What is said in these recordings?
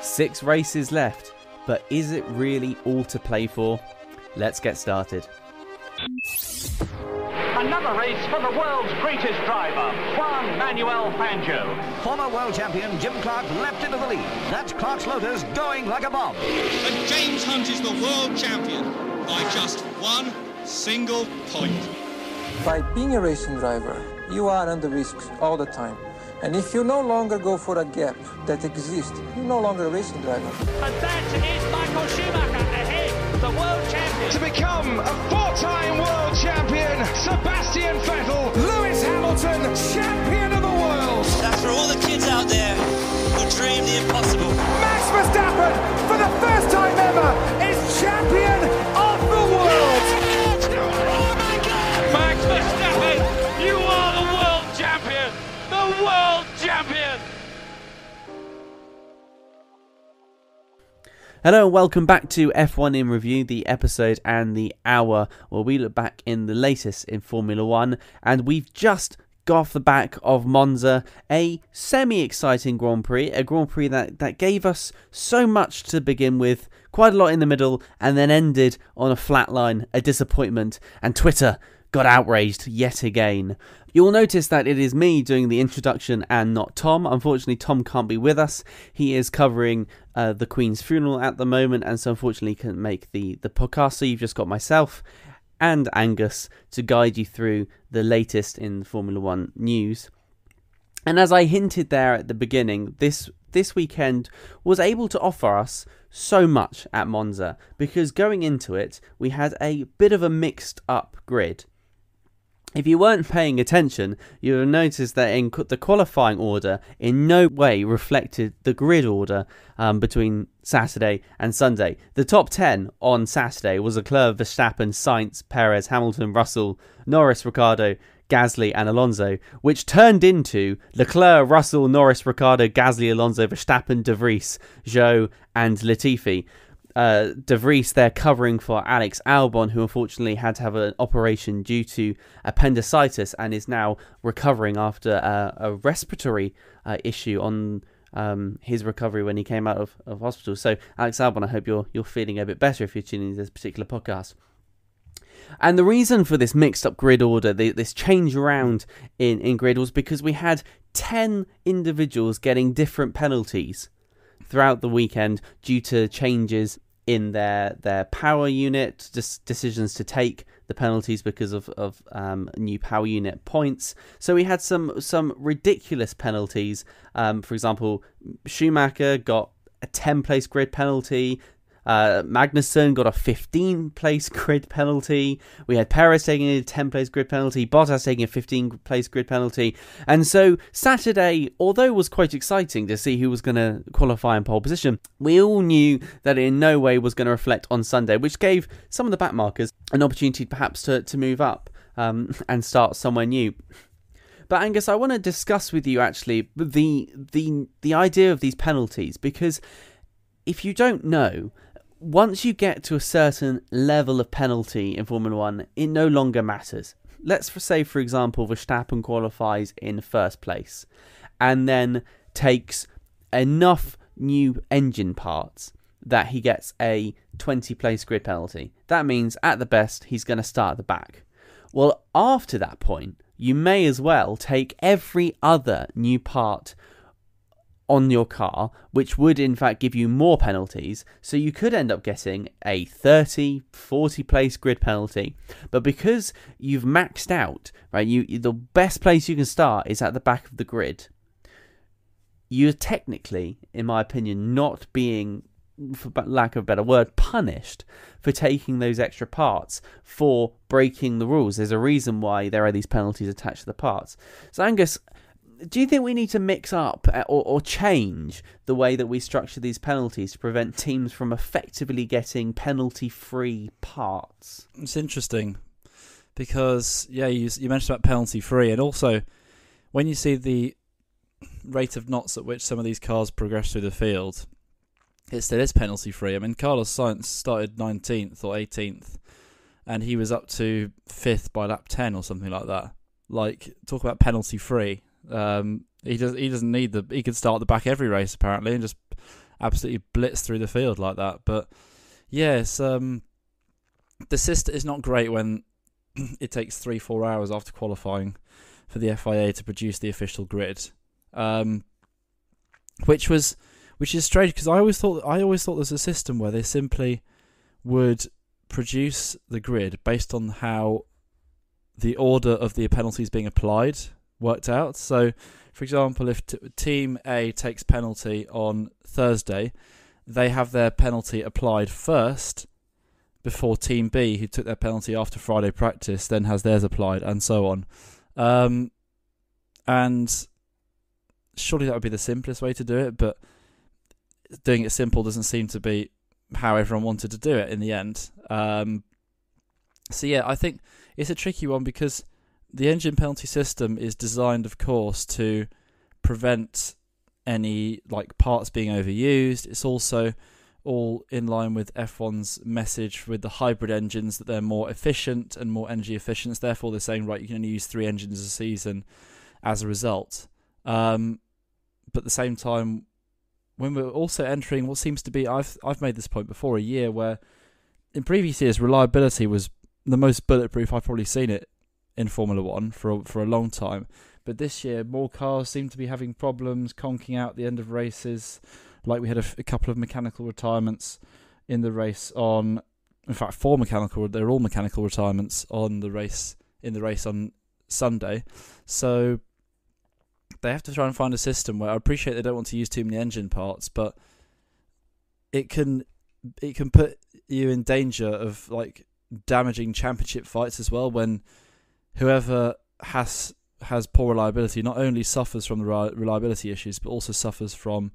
6 races left, but is it really all to play for? Let's get started. Another race for the world's greatest driver, Juan Manuel Fangio. Former world champion Jim Clark leapt into the lead. That's Clark's Lotus going like a bomb. And James Hunt is the world champion by just one single point. By being a racing driver, you are under risk all the time. And if you no longer go for a gap that exists, you're no longer a racing driver. And that is Michael Schumacher ahead, the world champion. To become a 4-time world champion, Sebastian Vettel. Lewis Hamilton, champion of the world. That's for all the kids out there who dream the impossible. Max Verstappen, for the first time ever, is champion of the world. Oh my God! Max Verstappen, you are the world champion! The world champion! Hello and welcome back to F1 in Review, the episode and the hour where we look back in the latest in Formula 1, and we've just got off the back of Monza, a semi-exciting Grand Prix, a Grand Prix that gave us so much to begin with, quite a lot in the middle, and then ended on a flat line, a disappointment, and Twitter got outraged yet again. You'll notice that it is me doing the introduction and not Tom. Unfortunately, Tom can't be with us. He is covering the Queen's funeral at the moment, and so unfortunately couldn't make the podcast. So you've just got myself and Angus to guide you through the latest in Formula 1 news. And as I hinted there at the beginning, this weekend was able to offer us so much at Monza, because going into it, we had a bit of a mixed up grid. If you weren't paying attention, you would have noticed that the qualifying order in no way reflected the grid order between Saturday and Sunday. The top 10 on Saturday was Leclerc, Verstappen, Sainz, Perez, Hamilton, Russell, Norris, Ricciardo, Gasly and Alonso, which turned into Leclerc, Russell, Norris, Ricciardo, Gasly, Alonso, Verstappen, De Vries, Zhou and Latifi. De Vries there covering for Alex Albon, who unfortunately had to have an operation due to appendicitis and is now recovering after a respiratory issue on his recovery when he came out of hospital. So Alex Albon, I hope you're feeling a bit better if you're tuning into this particular podcast. And the reason for this mixed up grid order, this change around in grid, was because we had 10 individuals getting different penalties throughout the weekend due to changes in their power unit, just decisions to take the penalties because of new power unit points. So we had some ridiculous penalties. For example, Schumacher got a 10-place grid penalty. Magnussen got a 15-place grid penalty. We had Perez taking a 10-place grid penalty, Bottas taking a 15-place grid penalty. And so Saturday, although it was quite exciting to see who was going to qualify in pole position, we all knew that it in no way was going to reflect on Sunday, which gave some of the backmarkers an opportunity perhaps to move up and start somewhere new. But Angus, I want to discuss with you actually the idea of these penalties, because if you don't know, once you get to a certain level of penalty in Formula 1, it no longer matters. Let's say, for example, Verstappen qualifies in first place and then takes enough new engine parts that he gets a 20-place grid penalty. That means, at the best, he's going to start at the back. Well, after that point, you may as well take every other new part on your car, which would in fact give you more penalties, so you could end up getting a 30-40 place grid penalty. But because you've maxed out, right, the best place you can start is at the back of the grid, you're technically, in my opinion, not being, for lack of a better word, punished for taking those extra parts, for breaking the rules. There's a reason why there are these penalties attached to the parts. So Angus, do you think we need to mix up or change the way that we structure these penalties to prevent teams from effectively getting penalty-free parts? It's interesting because, yeah, you mentioned about penalty-free, and also when you see the rate of knots at which some of these cars progress through the field, it still is penalty-free. I mean, Carlos Sainz started 19th or 18th, and he was up to 5th by lap 10 or something like that. Like, talk about penalty-free. He doesn't need he could start at the back every race apparently and just absolutely blitz through the field like that. But yes, the system is not great when it takes 3-4 hours after qualifying for the FIA to produce the official grid, which is strange because I always thought there's a system where they simply would produce the grid based on how the order of the penalties being applied worked out. So, for example, if Team A takes penalty on Thursday, they have their penalty applied first before Team B, who took their penalty after Friday practice, then has theirs applied, and so on. And surely that would be the simplest way to do it, but doing it simple doesn't seem to be how everyone wanted to do it in the end. So yeah, I think it's a tricky one because the engine penalty system is designed, of course, to prevent any parts being overused. It's also all in line with F1's message with the hybrid engines that they're more efficient and more energy efficient. Therefore, they're saying, right, you can only use 3 engines a season as a result. But at the same time, when we're also entering what seems to be, I've made this point before, a year where in previous years reliability was the most bulletproof I've probably seen it in Formula 1 for a long time. But this year, more cars seem to be having problems conking out the end of races. Like we had a couple of mechanical retirements in the race on, in fact, they're all mechanical retirements in the race on Sunday. So they have to try and find a system where I appreciate they don't want to use too many engine parts, but it can put you in danger of damaging championship fights as well, when whoever has poor reliability not only suffers from the reliability issues, but also suffers from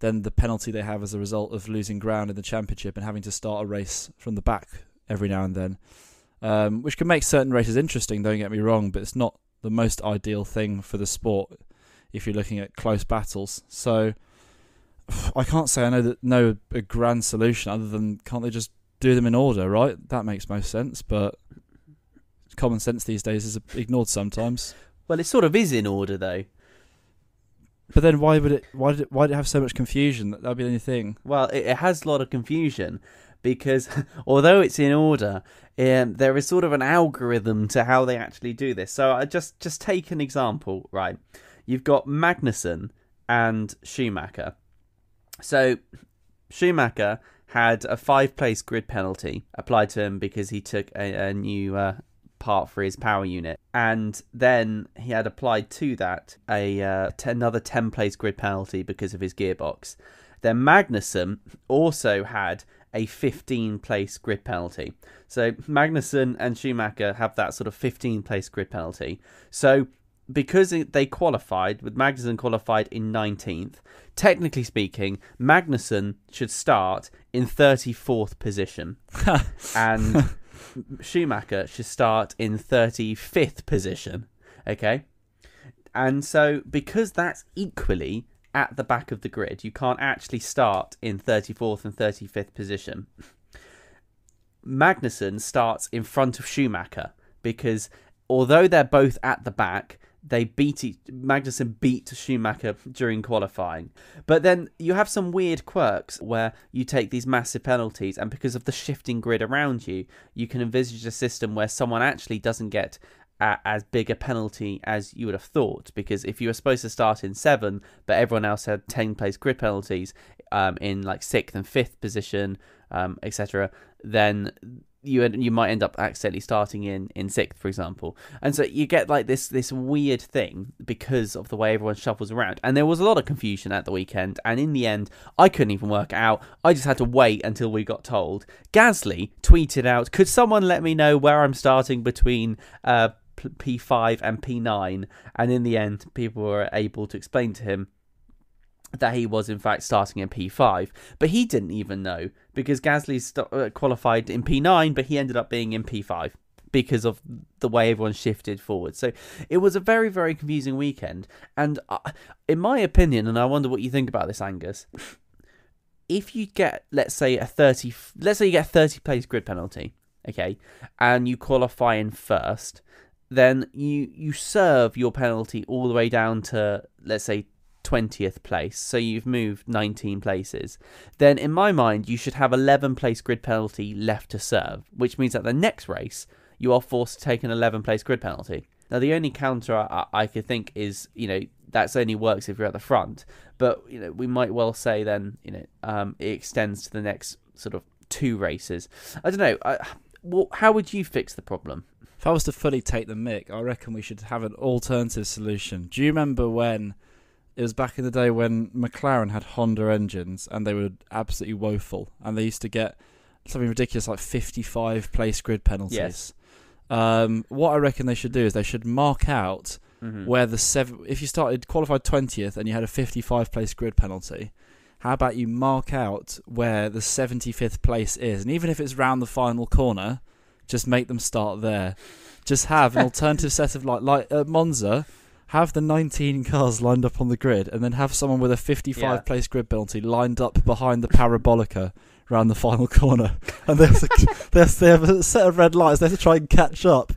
then the penalty they have as a result of losing ground in the championship and having to start a race from the back every now and then, which can make certain races interesting, don't get me wrong, but it's not the most ideal thing for the sport if you're looking at close battles. So I can't say I know a grand solution other than can't they just do them in order, right? That makes most sense, but common sense these days is ignored sometimes. Well, it sort of is in order though. But then why did it have so much confusion? That'd be the only thing. Well, it has a lot of confusion because although it's in order, there is sort of an algorithm to how they actually do this. So I just take an example, right? You've got Magnussen and Schumacher. So Schumacher had a 5-place grid penalty applied to him because he took a new part for his power unit, and then he had applied to that another 10-place grid penalty because of his gearbox. Then Magnussen also had a 15-place grid penalty. So Magnussen and Schumacher have that sort of 15-place grid penalty. So because they qualified, with Magnussen qualified in 19th, technically speaking, Magnussen should start in 34th position. And Schumacher should start in 35th position. Okay? And so because that's equally at the back of the grid, you can't actually start in 34th and 35th position. Magnussen starts in front of Schumacher because although they're both at the back, Magnussen beat Schumacher during qualifying. But then you have some weird quirks where you take these massive penalties, and because of the shifting grid around you, you can envisage a system where someone actually doesn't get as big a penalty as you would have thought. Because if you were supposed to start in 7, but everyone else had 10-place grid penalties in 6th and 5th position, etc., then you might end up accidentally starting in 6th, for example. And so you get this weird thing because of the way everyone shuffles around. And there was a lot of confusion at the weekend, and in the end I couldn't even work it out. I just had to wait until we got told. Gasly tweeted out, could someone let me know where I'm starting between P5 and P9? And in the end people were able to explain to him that he was in fact starting in P5, but he didn't even know because Gasly qualified in P9, but he ended up being in P5 because of the way everyone shifted forward. So it was a very, very confusing weekend. And in my opinion, and I wonder what you think about this, Angus, if you get, let's say you get a 30-place grid penalty, okay, and you qualify in first, then you serve your penalty all the way down to, let's say, 20th place, so you've moved 19 places, then in my mind you should have 11 place grid penalty left to serve, which means that the next race you are forced to take an 11 place grid penalty. Now the only counter I could think is, that's only works if you're at the front, but we might well say then it extends to the next sort of 2 races. I don't know. How would you fix the problem? If I was to fully take the mick, I reckon we should have an alternative solution. Do you remember when it was back in the day when McLaren had Honda engines and they were absolutely woeful, and they used to get something ridiculous like 55 place grid penalties? Yes. What I reckon they should do is they should mark out where if you started qualified 20th and you had a 55 place grid penalty, how about you mark out where the 75th place is, and even if it's round the final corner, just make them start there. Just have an alternative set of like at Monza, have the 19 cars lined up on the grid, and then have someone with a 55 place grid penalty lined up behind the parabolica around the final corner, and they have a set of red lights. They have to try and catch up.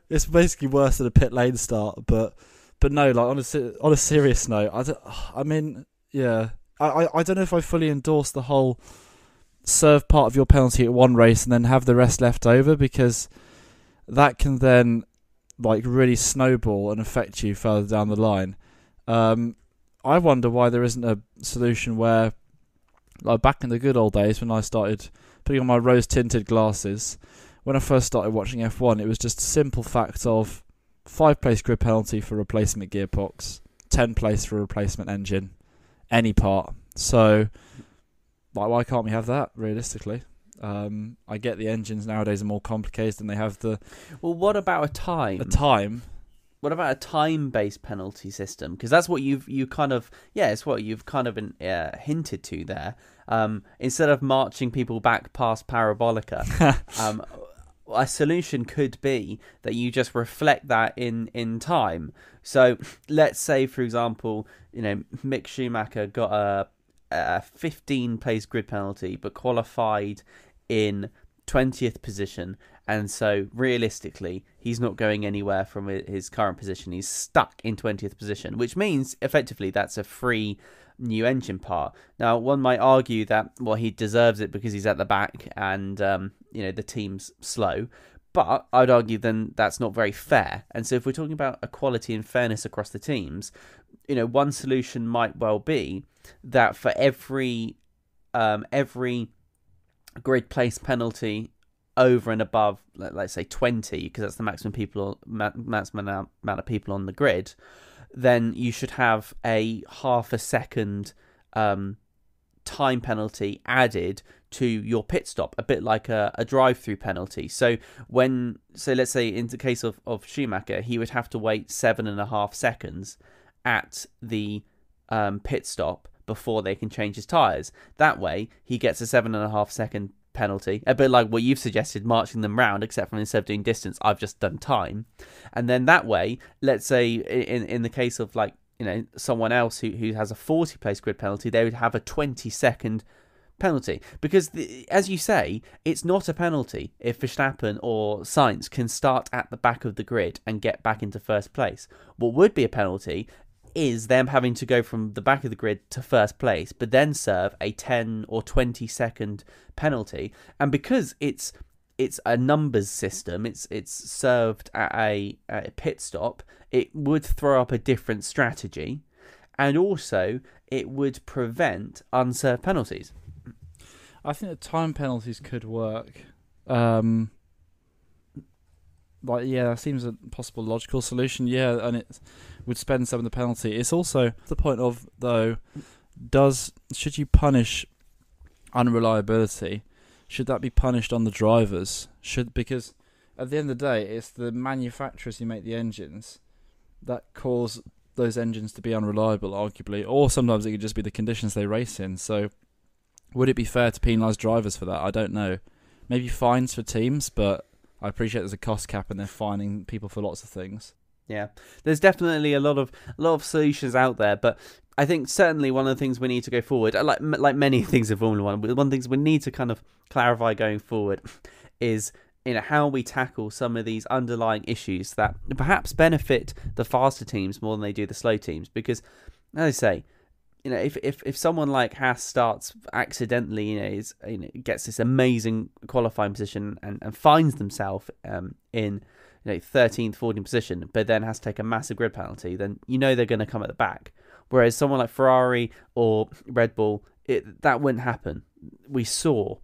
It's basically worse than a pit lane start. But no, like on a serious note, I don't know if I fully endorse the whole serve part of your penalty at one race and then have the rest left over, because that can then really snowball and affect you further down the line. I wonder why there isn't a solution where, like back in the good old days when I started putting on my rose-tinted glasses, when I first started watching F1, it was just a simple fact of 5 place grid penalty for replacement gearbox, 10 place for replacement engine, any part. So, why can't we have that, realistically? I get the engines nowadays are more complicated than they have the... Well, what about a time? A time? What about a time-based penalty system? Because that's what it's what you've kind of hinted to there. Instead of marching people back past Parabolica, a solution could be that you just reflect that in time. So let's say, for example, Mick Schumacher got a 15 place grid penalty but qualified in 20th position, and so realistically he's not going anywhere from his current position. He's stuck in 20th position, which means effectively that's a free new engine part. Now one might argue that he deserves it because he's at the back and the team's slow, but I'd argue then that's not very fair. And so if we're talking about equality and fairness across the teams, one solution might well be that for every grid place penalty over and above, let's say 20, because that's the maximum amount of people on the grid, then you should have a half a second time penalty added to your pit stop, a bit like a drive-through penalty. So let's say in the case of Schumacher, he would have to wait 7.5 seconds at the pit stop before they can change his tyres. That way, he gets a 7.5 second penalty, a bit like what you've suggested, marching them round, except from instead of doing distance, I've just done time. And then that way, let's say in the case of someone else who has a 40 place grid penalty, they would have a 20 second penalty. Because as you say, it's not a penalty if Verstappen or Sainz can start at the back of the grid and get back into first place. What would be a penalty is them having to go from the back of the grid to first place, but then serve a 10 or 20 second penalty. And because it's a numbers system, it's served at a pit stop, it would throw up a different strategy, and also it would prevent unserved penalties. I think the time penalties could work. That seems a possible logical solution. Yeah, and it would spend some of the penalty. It's also the point of, though, should you punish unreliability? Should that be punished on the drivers? Because at the end of the day, it's the manufacturers who make the engines that cause those engines to be unreliable, arguably, or sometimes it could just be the conditions they race in. So, would it be fair to penalise drivers for that? I don't know. Maybe fines for teams, but I appreciate there's a cost cap and they're fining people for lots of things. Yeah, there's definitely a lot of solutions out there, but I think certainly one of the things we need to go forward, like many things in Formula One, one of the things we need to kind of clarify going forward is how we tackle some of these underlying issues that perhaps benefit the faster teams more than they do the slow teams. Because as I say, if someone like Haas starts accidentally, gets this amazing qualifying position and finds themselves in 13th, 14th position, but then has to take a massive grid penalty, then they're going to come at the back. Whereas someone like Ferrari or Red Bull, that wouldn't happen. We saw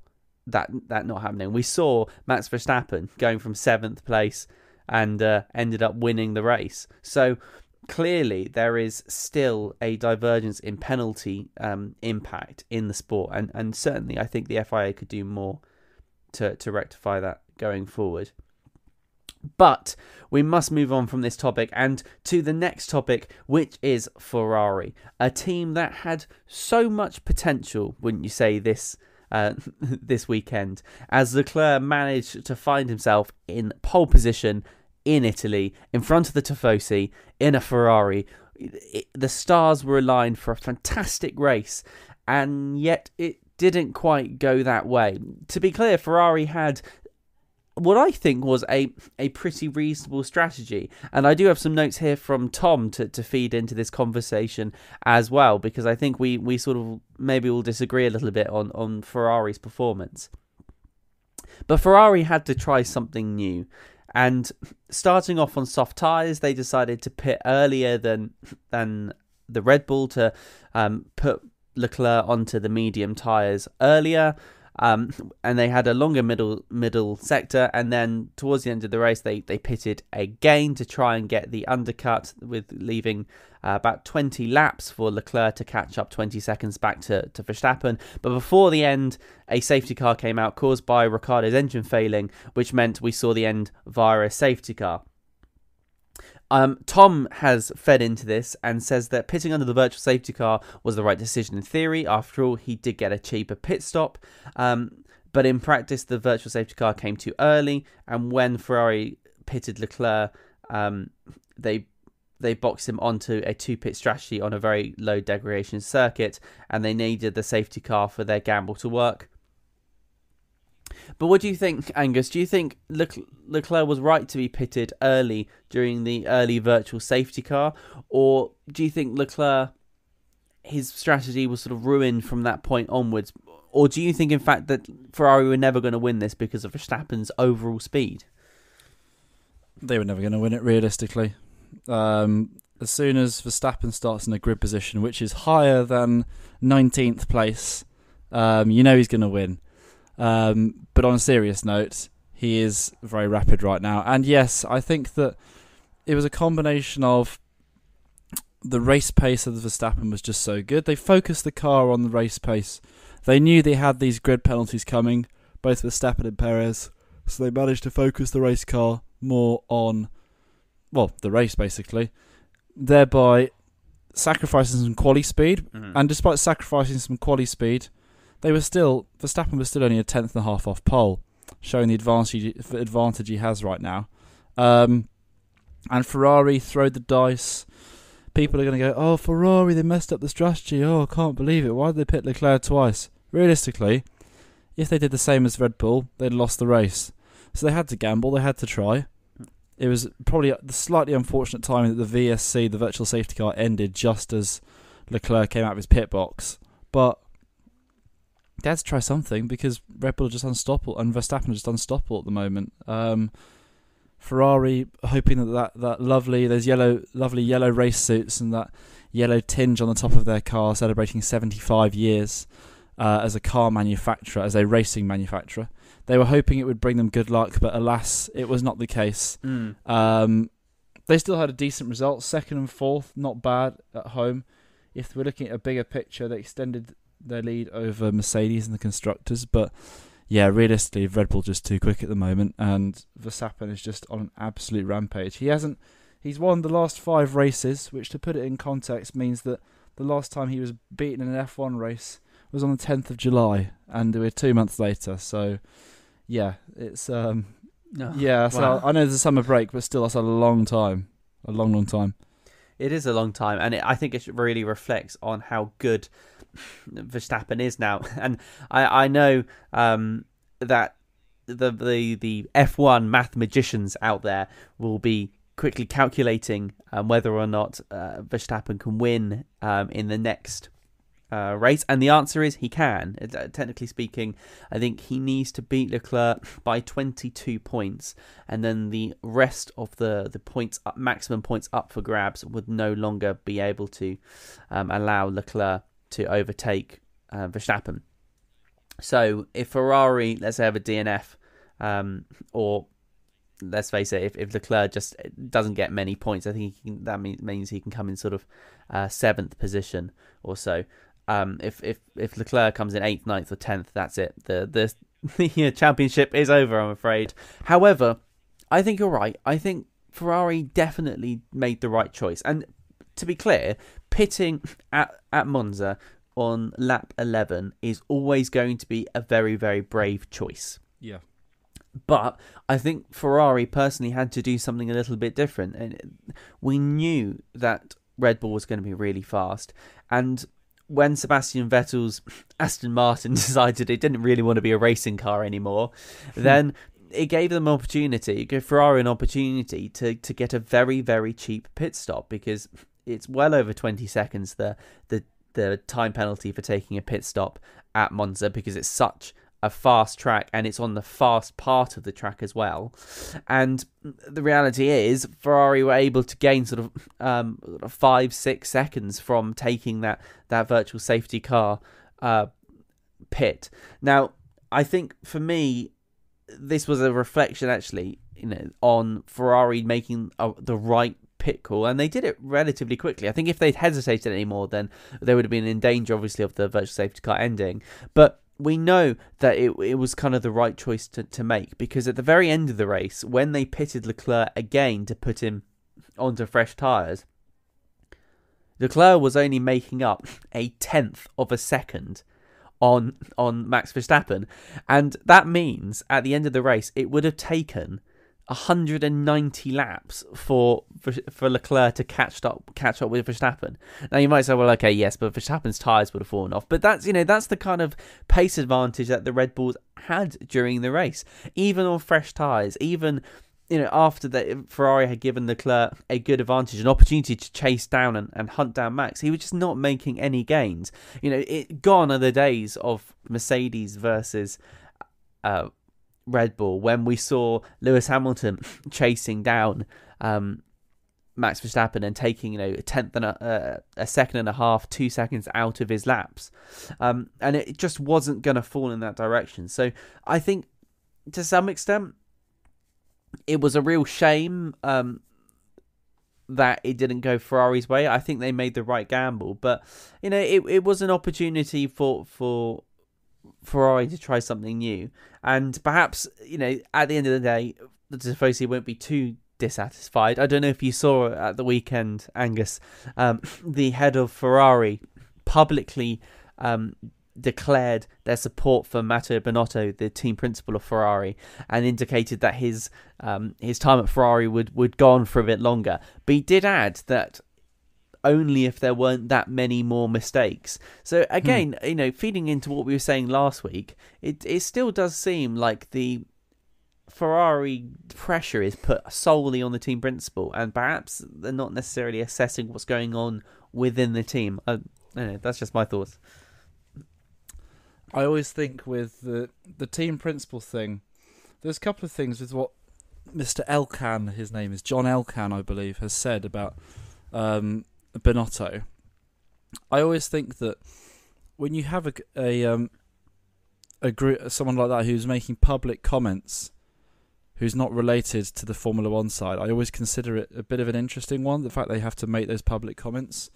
that not happening. We saw Max Verstappen going from 7th place and ended up winning the race. So clearly there is still a divergence in penalty impact in the sport, and certainly I think the FIA could do more to rectify that going forward. But we must move on from this topic and to the next topic, which is Ferrari, a team that had so much potential, wouldn't you say, this weekend, as Leclerc managed to find himself in pole position in Italy, in front of the Tifosi, in a Ferrari. The stars were aligned for a fantastic race, and yet it didn't quite go that way. To be clear, Ferrari had what I think was a pretty reasonable strategy. And I do have some notes here from Tom to feed into this conversation as well, because I think we sort of maybe will disagree a little bit on Ferrari's performance. But Ferrari had to try something new. And starting off on soft tyres, they decided to pit earlier than the Red Bull to put Leclerc onto the medium tyres earlier. And they had a longer middle sector, and then towards the end of the race they pitted again to try and get the undercut, with leaving about 20 laps for Leclerc to catch up 20 seconds back to Verstappen. But before the end, a safety car came out caused by Ricciardo's engine failing, which meant we saw the end via a safety car. Tom has fed into this and says that pitting under the virtual safety car was the right decision in theory. After all, he did get a cheaper pit stop. But in practice, the virtual safety car came too early. And when Ferrari pitted Leclerc, they boxed him onto a two-pit strategy on a very low degradation circuit. And they needed the safety car for their gamble to work. But what do you think, Angus? Do you think Leclerc was right to be pitted early during the early virtual safety car? Or do you think Leclerc, his strategy was sort of ruined from that point onwards? Or do you think, in fact, that Ferrari were never going to win this because of Verstappen's overall speed? They were never going to win it, realistically. As soon as Verstappen starts in a grid position, which is higher than 19th place, he's going to win. But on a serious note, he is very rapid right now. And yes, I think that it was a combination of the race pace of the Verstappen was just so good. They focused the car on the race pace. They knew they had these grid penalties coming, both Verstappen and Perez. So they managed to focus the race car more on, the race basically, thereby sacrificing some quali speed. Mm-hmm. And despite sacrificing some quali speed, Verstappen was still only a tenth and a half off pole, showing the advantage he has right now. And Ferrari throwed the dice. People are going to go, oh, Ferrari, they messed up the strategy. Oh, I can't believe it. Why did they pit Leclerc twice? Realistically, if they did the same as Red Bull, they'd lost the race. So they had to gamble, they had to try. It was probably the slightly unfortunate timing that the VSC, the virtual safety car, ended just as Leclerc came out of his pit box. But they had to try something because Red Bull are just unstoppable and Verstappen are just unstoppable at the moment. Ferrari hoping that lovely yellow race suits and that yellow tinge on the top of their car, celebrating 75 years as a car manufacturer, as a racing manufacturer. They were hoping it would bring them good luck, but alas, it was not the case. They still had a decent result, second and fourth, not bad at home. If we're looking at a bigger picture, they extended their lead over Mercedes and the constructors, but yeah, realistically, Red Bull just too quick at the moment, and Verstappen is just on an absolute rampage. He's won the last 5 races, which, to put it in context, means that the last time he was beaten in an F1 race was on the 10th of July, and we're 2 months later. So, yeah, it's wow. I know there's a summer break, but still, that's a long time, a long time. It is a long time, and I think it really reflects on how good Verstappen is now. And I know that the F1 mathematicians out there will be quickly calculating whether or not Verstappen can win in the next race, and the answer is he can. Technically speaking, I think he needs to beat Leclerc by 22 points, and then the rest of the points up, maximum points up for grabs, would no longer be able to allow Leclerc to overtake Verstappen. So if Ferrari, let's say, have a DNF, or let's face it, if Leclerc just doesn't get many points, I think that means he can come in sort of 7th position or so. If Leclerc comes in 8th, 9th or 10th, that's it. The championship is over, I'm afraid. However, I think you're right. I think Ferrari definitely made the right choice. And to be clear, pitting at Monza on lap 11 is always going to be a very, very brave choice. Yeah. But I think Ferrari personally had to do something a little bit different. And we knew that Red Bull was going to be really fast. And when Sebastian Vettel's Aston Martin decided it didn't really want to be a racing car anymore, then it gave them opportunity, it gave Ferrari an opportunity to get a very, very cheap pit stop, because it's well over 20 seconds, the time penalty for taking a pit stop at Monza, because it's such a fast track and it's on the fast part of the track as well. And the reality is Ferrari were able to gain sort of 5-6 seconds from taking that virtual safety car pit. Now, I think for me, this was a reflection actually, on Ferrari making the right pit call, and they did it relatively quickly. I think if they'd hesitated anymore, then they would have been in danger, obviously, of the virtual safety car ending. But we know that it was kind of the right choice to make, because at the very end of the race, when they pitted Leclerc again to put him onto fresh tyres, Leclerc was only making up 1/10 of a second on Max Verstappen. And that means at the end of the race, it would have taken 190 laps for Leclerc to catch up with Verstappen. Now you might say, well, okay, yes, but Verstappen's tyres would have fallen off. But that's the kind of pace advantage that the Red Bulls had during the race, even on fresh tyres, even after that Ferrari had given Leclerc a good advantage, an opportunity to chase down and hunt down Max. He was just not making any gains. Gone are the days of Mercedes versus Red Bull, when we saw Lewis Hamilton chasing down Max Verstappen and taking a tenth and a second and a half, 2 seconds out of his laps, and it just wasn't going to fall in that direction. So I think to some extent it was a real shame that it didn't go Ferrari's way. I think they made the right gamble, but it was an opportunity for Ferrari to try something new, and perhaps at the end of the day, the Tifosi won't be too dissatisfied. I don't know if you saw at the weekend, Angus, the head of Ferrari publicly declared their support for Matteo Binotto, the team principal of Ferrari, and indicated that his time at Ferrari would go on for a bit longer. But he did add that only if there weren't that many more mistakes. So again, feeding into what we were saying last week, it still does seem like the Ferrari pressure is put solely on the team principal, and perhaps they're not necessarily assessing what's going on within the team. That's just my thoughts. I always think with the team principal thing, there's a couple of things with what Mr. Elkann, his name is John Elkann, I believe, has said about Binotto. I always think that when you have a group, someone like that who's making public comments, who's not related to the Formula One side, I always consider it a bit of an interesting one. The fact they have to make those public comments,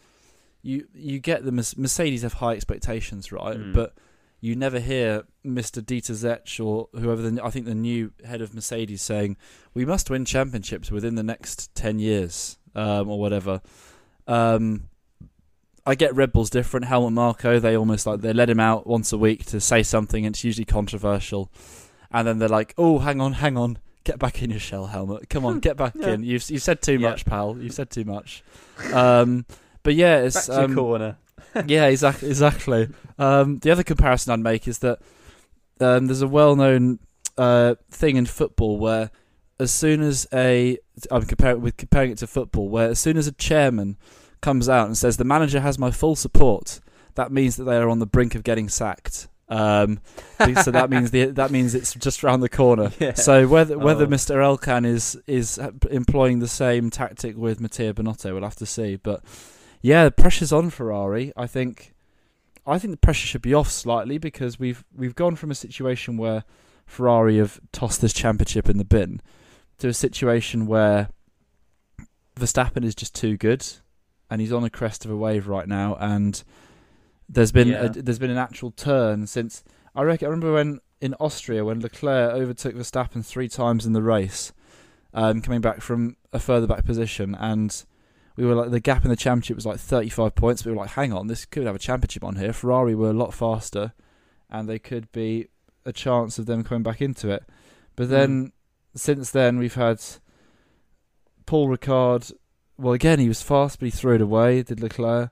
you get the Mercedes have high expectations, right? But you never hear Mr. Dieter Zech or whoever, I think the new head of Mercedes, saying we must win championships within the next 10 years or whatever. I get Red Bull's different. Helmut Marko, they almost they let him out once a week to say something, and it's usually controversial. And then they're like, oh, hang on, get back in your shell, Helmut. Come on, get back in. You've said too much, pal. You've said too much. But yeah, it's back to your corner. Yeah, exactly. The other comparison I'd make is that there's a well-known thing in football where as soon as I'm comparing it to football, where as soon as a chairman comes out and says the manager has my full support, that means that they are on the brink of getting sacked. So that means it's just around the corner. Yeah. So whether Mr. Elkann is employing the same tactic with Matteo Binotto, we'll have to see. But yeah, the pressure's on Ferrari. I think the pressure should be off slightly, because we've gone from a situation where Ferrari have tossed this championship in the bin to a situation where Verstappen is just too good, and he's on a crest of a wave right now, and there's been an actual turn since I remember when in Austria, when Leclerc overtook Verstappen 3 times in the race, coming back from a further back position, and we were like, the gap in the championship was like 35 points. We were like, hang on, this could have a championship on here. Ferrari were a lot faster, and they could be a chance of them coming back into it. But then since then we've had Paul Ricard. Well, again, he was fast, but he threw it away. Did Leclerc.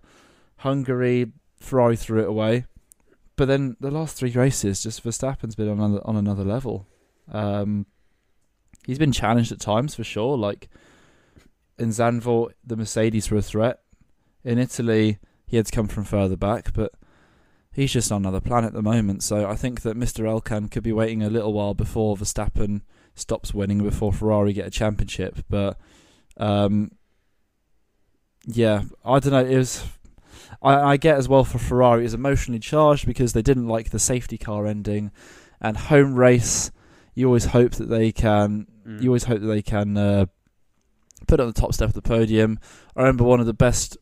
Hungary, Ferrari threw it away. But then the last 3 races, just Verstappen's been on another level. He's been challenged at times for sure. Like in Zandvoort, the Mercedes were a threat. In Italy, he had to come from further back, but he's just on another planet at the moment. So I think that Mr. Elkann could be waiting a little while before Verstappen stops winning, before Ferrari get a championship. But yeah, I don't know. It was. I get as well for Ferrari, it was emotionally charged because they didn't like the safety car ending, and home race. You always hope that they can. You always hope that they can put it on the top step of the podium. I remember one of the best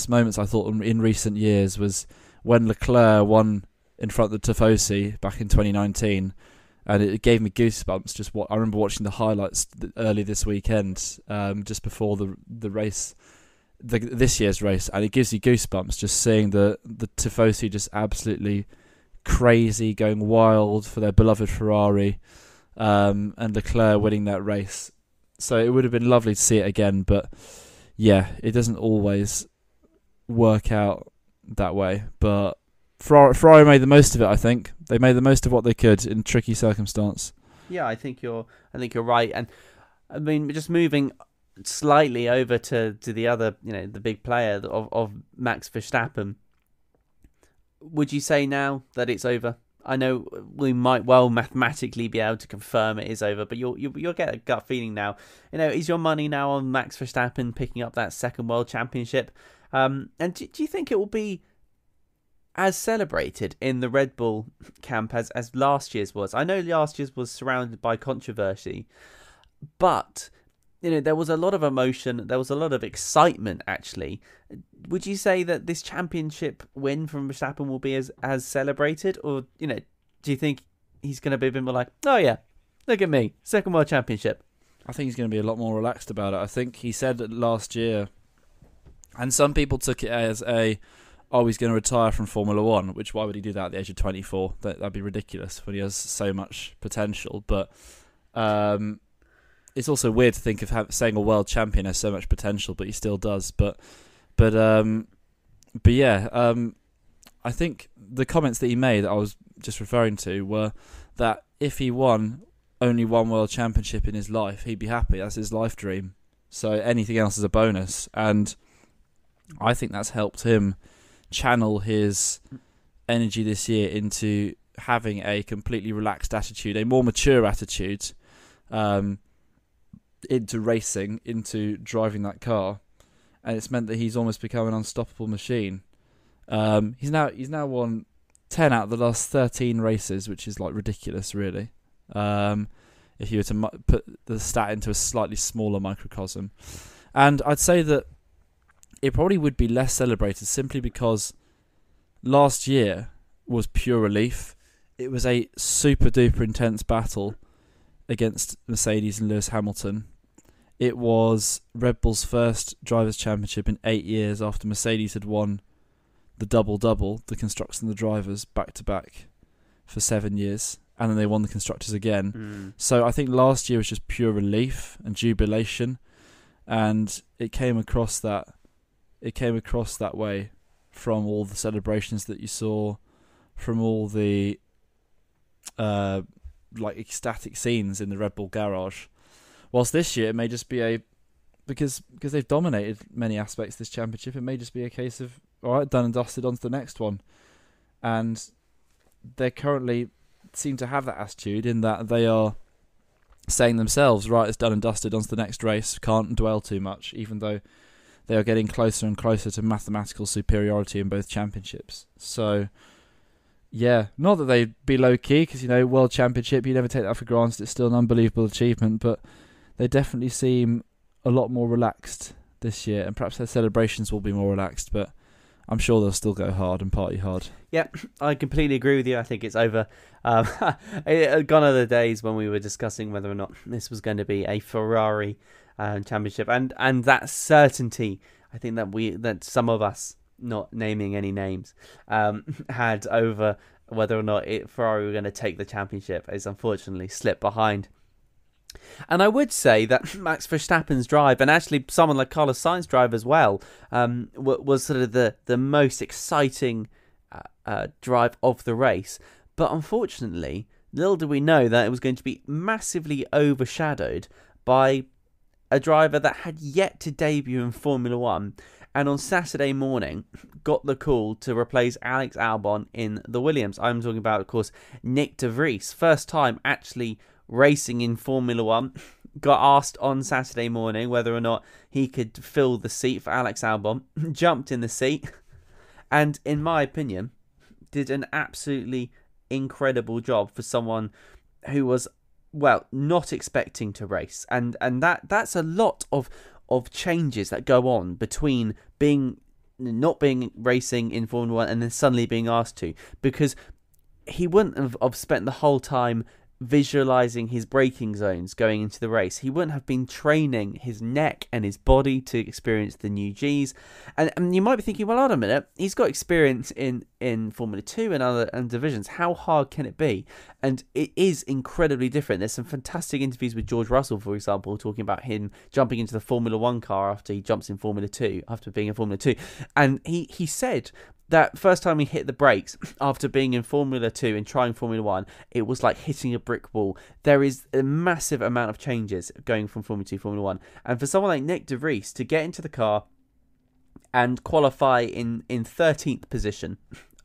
moments I thought in recent years was when Leclerc won in front of the Tifosi back in 2019, and it gave me goosebumps. I remember watching the highlights early this weekend, just before the race. This year's race, and it gives you goosebumps just seeing the Tifosi just absolutely crazy, going wild for their beloved Ferrari, and Leclerc winning that race. So it would have been lovely to see it again, but yeah, it doesn't always work out that way. But Ferrari made the most of it. I think they made the most of what they could in tricky circumstance. Yeah, I think you're right, and I mean, just moving slightly over to the other, the big player of Max Verstappen. Would you say now that it's over? I know we might well mathematically be able to confirm it is over, but you'll get a gut feeling now. Is your money now on Max Verstappen picking up that second world championship? And do you think it will be as celebrated in the Red Bull camp as last year's was? I know last year's was surrounded by controversy, but there was a lot of emotion. There was a lot of excitement, actually. Would you say that this championship win from Verstappen will be as celebrated? Or, do you think he's going to be a bit more like, oh yeah, look at me, second world championship? I think he's going to be a lot more relaxed about it. I think he said that last year, and some people took it as he's going to retire from Formula One, which why would he do that at the age of 24? That'd be ridiculous when he has so much potential. But it's also weird to think of saying a world champion has so much potential, but he still does. But yeah, I think the comments that he made that I was just referring to were that if he won only one world championship in his life, he'd be happy. That's his life dream. So anything else is a bonus. And I think that's helped him channel his energy this year into having a completely relaxed attitude, a more mature attitude, into racing, into driving that car, and it's meant that he's almost become an unstoppable machine. He's now won 10 out of the last 13 races, which is like ridiculous, really. If you were to put the stat into a slightly smaller microcosm, and I'd say that it probably would be less celebrated simply because last year was pure relief. It was a super duper intense battle against Mercedes and Lewis Hamilton. It was Red Bull's first Drivers' Championship in 8 years after Mercedes had won the double-double, the Constructors and the Drivers, back-to-back for 7 years. And then they won the Constructors again. So I think last year was just pure relief and jubilation. And it came across that way from all the celebrations that you saw, from all the ecstatic scenes in the Red Bull garage. Whilst this year it may just be because they've dominated many aspects of this championship, it may just be a case of, all right, done and dusted, on to the next one. And they currently seem to have that attitude in that they are saying themselves, right, it's done and dusted, on to the next race, can't dwell too much, even though they are getting closer and closer to mathematical superiority in both championships. So, yeah, not that they'd be low-key, because, World Championship, you never take that for granted, it's still an unbelievable achievement, but they definitely seem a lot more relaxed this year, and perhaps their celebrations will be more relaxed, but I'm sure they'll still go hard and party hard. Yeah, I completely agree with you. I think it's over. Gone are the days when we were discussing whether or not this was going to be a Ferrari championship, and that certainty, I think that some of us, not naming any names, had over whether or not Ferrari were going to take the championship, has unfortunately slipped behind. And I would say that Max Verstappen's drive, and actually someone like Carlos Sainz's drive as well, was sort of the most exciting drive of the race. But unfortunately, little do we know that it was going to be massively overshadowed by a driver that had yet to debut in Formula 1, and on Saturday morning got the call to replace Alex Albon in the Williams. I'm talking about, of course, Nick de Vries. First time actually racing in Formula 1, got asked on Saturday morning whether or not he could fill the seat for Alex Albon, jumped in the seat, and in my opinion, did an absolutely incredible job for someone who was, well, not expecting to race. And that's a lot of changes that go on between not being racing in Formula 1 and then suddenly being asked to, because he wouldn't have spent the whole time visualizing his braking zones going into the race. He wouldn't have been training his neck and his body to experience the new Gs. And you might be thinking, well, hold on a minute, he's got experience in Formula 2 and other divisions. How hard can it be? And it is incredibly different. There's some fantastic interviews with George Russell, for example, talking about him jumping into the Formula 1 car after he jumps in Formula 2, after being in Formula 2. And he said that first time he hit the brakes after being in Formula 2 and trying Formula 1, it was like hitting a brick wall. There is a massive amount of changes going from Formula 2 to Formula 1. And for someone like Nick de Vries to get into the car and qualify in 13th position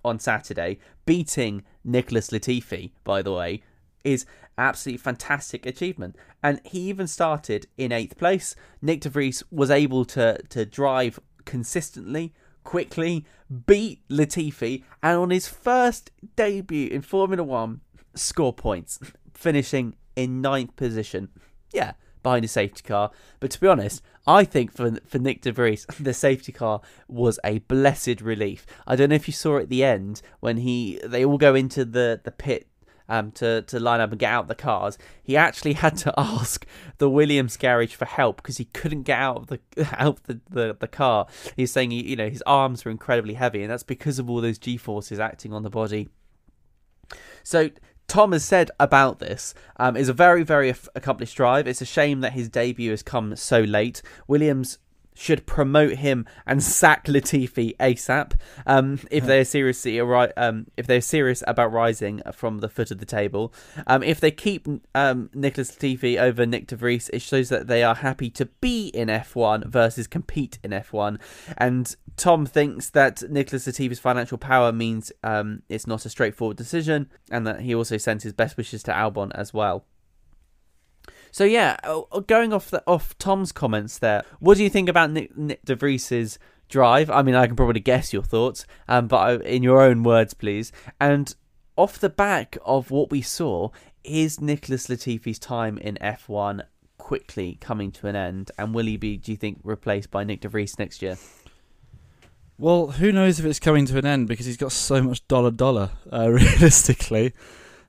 on Saturday, beating Nicholas Latifi, by the way, is absolutely fantastic achievement. And he even started in 8th place. Nick de Vries was able to drive consistently, quickly, beat Latifi, and on his first debut in Formula 1, score points, finishing in 9th position. Yeah, behind a safety car. But to be honest, I think for Nick de Vries, the safety car was a blessed relief. I don't know if you saw at the end when they all go into the pit to line up and get out the cars. He actually had to ask the Williams garage for help because he couldn't get out of the car. He's saying his arms were incredibly heavy, and that's because of all those G-forces acting on the body. So Tom has said about this, is a very, very accomplished drive. It's a shame that his debut has come so late. Williams should promote him and sack Latifi ASAP if they're serious about rising from the foot of the table. If they keep Nicholas Latifi over Nick de Vries, it shows that they are happy to be in F1 versus compete in F1. And Tom thinks that Nicholas Latifi's financial power means it's not a straightforward decision, and that he also sends his best wishes to Albon as well. So yeah, going off Tom's comments there, what do you think about Nick de Vries's drive? I mean, I can probably guess your thoughts, but in your own words, please. And off the back of what we saw, is Nicholas Latifi's time in F1 quickly coming to an end? And will he be, do you think, replaced by Nick de Vries next year? Well, who knows if it's coming to an end, because he's got so much dollar, realistically.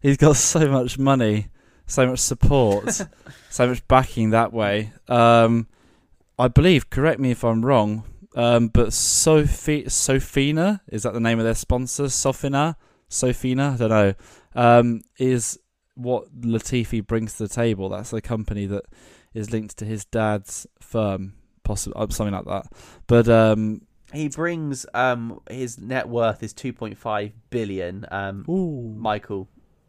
He's got so much money, so much support, so much backing that way. I believe, correct me if I'm wrong, but Sofina, is that the name of their sponsor? Sofina, I don't know, is what Latifi brings to the table. That's the company that is linked to his dad's firm, possibly something like that. But he brings his net worth is 2.5 billion. Michael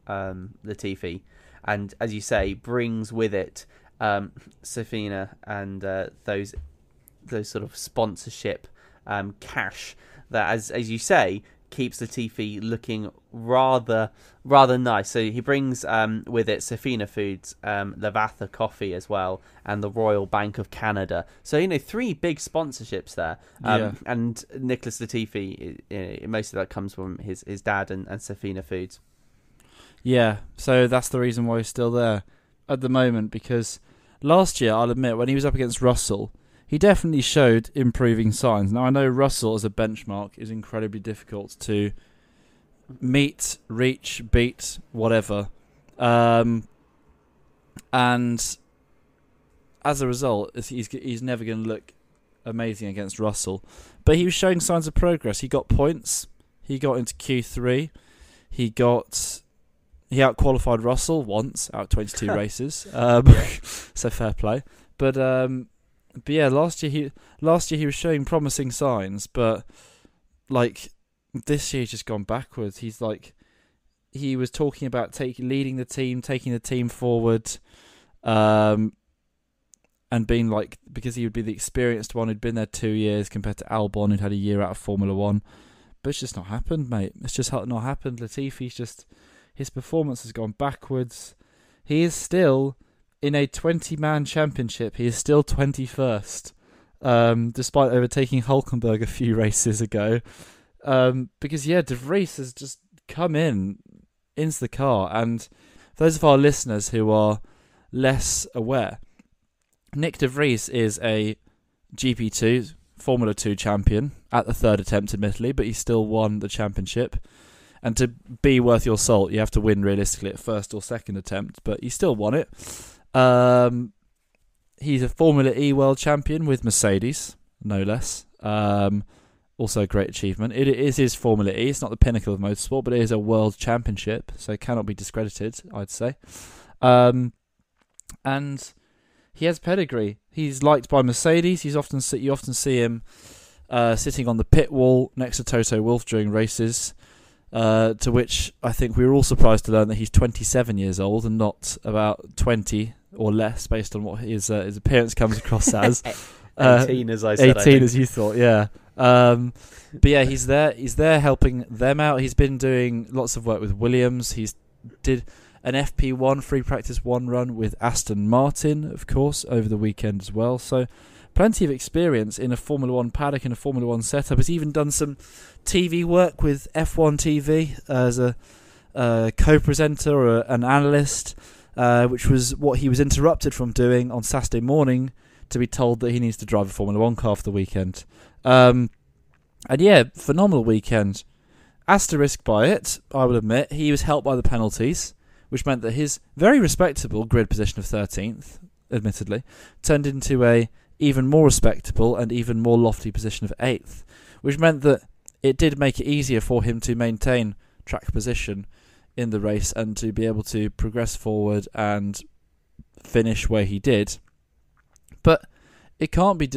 Latifi. And as you say, brings with it Safina and those sort of sponsorship cash that, as you say, keeps Latifi looking rather nice. So he brings with it Safina Foods, Lavazza Coffee as well, and the Royal Bank of Canada. So 3 big sponsorships there. And Nicholas Latifi, most of that comes from his dad and Safina Foods. Yeah, so that's the reason why he's still there at the moment, because last year, I'll admit, when he was up against Russell, he definitely showed improving signs. Now, I know Russell as a benchmark is incredibly difficult to meet, reach, beat, whatever. And as a result, he's never going to look amazing against Russell. But he was showing signs of progress. He got points. He got into Q3. He out-qualified Russell once out of 22 races. So fair play. But yeah, last year he was showing promising signs, but this year he's just gone backwards. He was talking about leading the team, taking the team forward, and being because he would be the experienced one who'd been there 2 years compared to Albon, who'd had a year out of Formula One. But it's just not happened, mate. It's just not happened. Latifi's his performance has gone backwards. He is still in a 20-man championship. He is still 21st, despite overtaking Hülkenberg a few races ago. Because De Vries has just come into the car. And for those of our listeners who are less aware, Nick De Vries is a GP2 Formula 2 champion at the third attempt, admittedly, but he still won the championship. And to be worth your salt, you have to win realistically at first or second attempt, but he still won it. He's a Formula E world champion with Mercedes, no less. Also a great achievement. It is his Formula E. It's not the pinnacle of motorsport, but it is a world championship, so it cannot be discredited, I'd say. And he has pedigree. He's liked by Mercedes. You often see him sitting on the pit wall next to Toto Wolff during races. To which I think we were all surprised to learn that he's 27 years old and not about 20 or less, based on what his appearance comes across as. 18, as I said. 18, as you thought, yeah. But yeah, he's there helping them out. He's been doing lots of work with Williams. He's did an FP1 free practice 1 run with Aston Martin, of course, over the weekend as well. So plenty of experience in a Formula 1 paddock and a Formula 1 setup. He's even done some TV work with F1 TV as a co-presenter or an analyst, which was what he was interrupted from doing on Saturday morning to be told that he needs to drive a Formula 1 car for the weekend. And yeah, phenomenal weekend. Asterisk by it, I will admit. He was helped by the penalties, which meant that his very respectable grid position of 13th, admittedly, turned into a even more respectable and even more lofty position of 8th, which meant that it did make it easier for him to maintain track position in the race and to be able to progress forward and finish where he did. But it can't be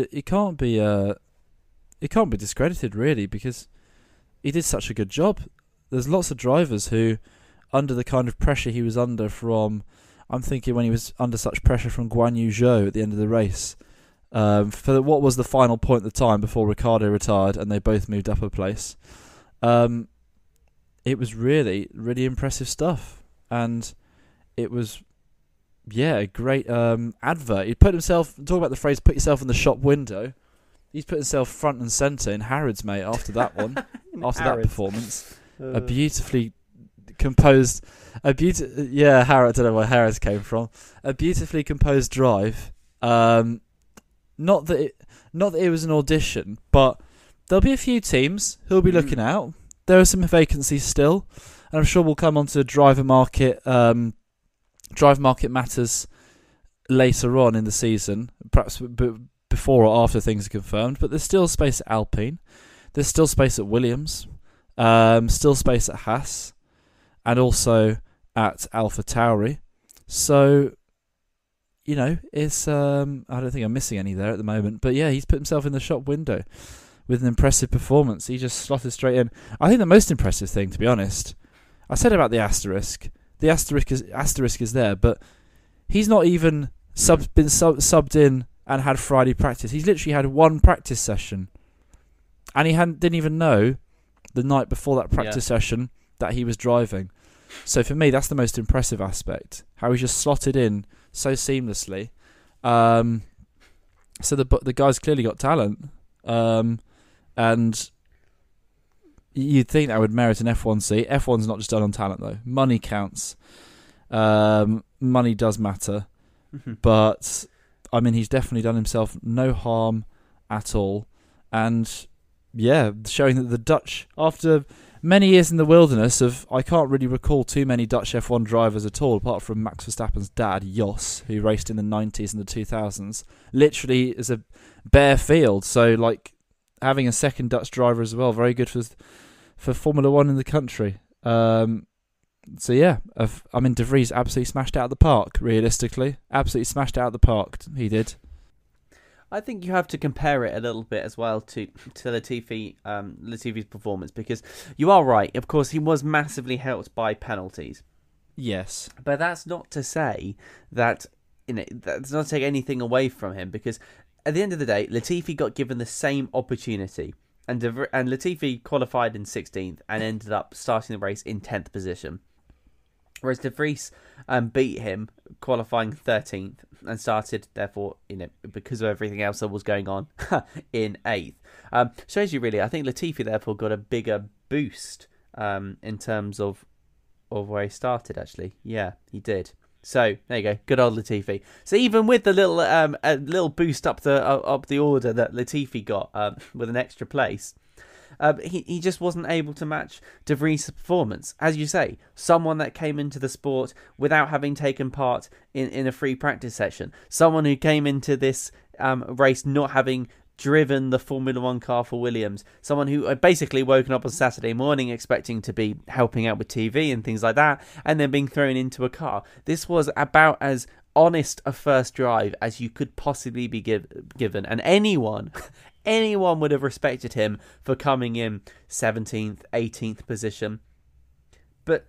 discredited, really, because he did such a good job. There's lots of drivers who, under the kind of pressure he was under from, I'm thinking when he was under such pressure from Guan Yu Zhou at the end of the race, for what was the final point at the time before Ricciardo retired and they both moved up a place. It was really, really impressive stuff. And it was, yeah, a great advert. He put himself, talk about the phrase, put yourself in the shop window. He's put himself front and centre in Harrods, mate, after that one. After Harrods. That performance. A beautifully composed... Harrods, I don't know where Harrods came from. A beautifully composed drive. Not that it was an audition, but there'll be a few teams who'll be looking out. There are some vacancies still, and I'm sure we'll come on to driver market matters later on in the season, perhaps before or after things are confirmed. But there's still space at Alpine, there's still space at Williams, still space at Haas, and also at AlphaTauri. So, you know, it's I don't think I'm missing any there at the moment. But yeah, he's put himself in the shop window with an impressive performance. He just slotted straight in. I think the most impressive thing, to be honest, I said about the asterisk. The asterisk is there, but he's not even subbed in and had Friday practice. He's literally had one practice session, and he didn't even know the night before that practice session that he was driving. So for me, that's the most impressive aspect. How he's just slotted in so seamlessly. So the guy's clearly got talent, and you'd think that would merit an F1 seat. F1's not just done on talent though. Money counts. Money does matter, but I mean he's definitely done himself no harm at all, and showing that the Dutch, after many years in the wilderness I can't really recall too many Dutch F1 drivers at all, apart from Max Verstappen's dad, Jos, who raced in the 90s and the 2000s. Literally is a bare field, so like having a second Dutch driver as well, very good for Formula 1 in the country. So yeah, I mean De Vries absolutely smashed it out of the park, realistically. Absolutely smashed it out of the park, he did. I think you have to compare it a little bit as well to Latifi's performance, because you are right. Of course, he was massively helped by penalties. Yes, but that's not to say that that's not to take anything away from him, because at the end of the day, Latifi got given the same opportunity, and Latifi qualified in 16th and ended up starting the race in 10th position. Whereas De Vries beat him, qualifying 13th, and started, therefore, because of everything else that was going on, in 8th. Shows you really, I think Latifi, therefore, got a bigger boost in terms of where he started, actually. Yeah, he did. So, there you go. Good old Latifi. So, even with the little boost up the order that Latifi got with an extra place, he just wasn't able to match De Vries' performance. As you say, someone that came into the sport without having taken part in a free practice session. Someone who came into this race not having driven the Formula 1 car for Williams. Someone who had basically woken up on Saturday morning expecting to be helping out with TV and things like that, and then being thrown into a car. This was about as honest a first drive as you could possibly be given, and anyone would have respected him for coming in 17th, 18th position. But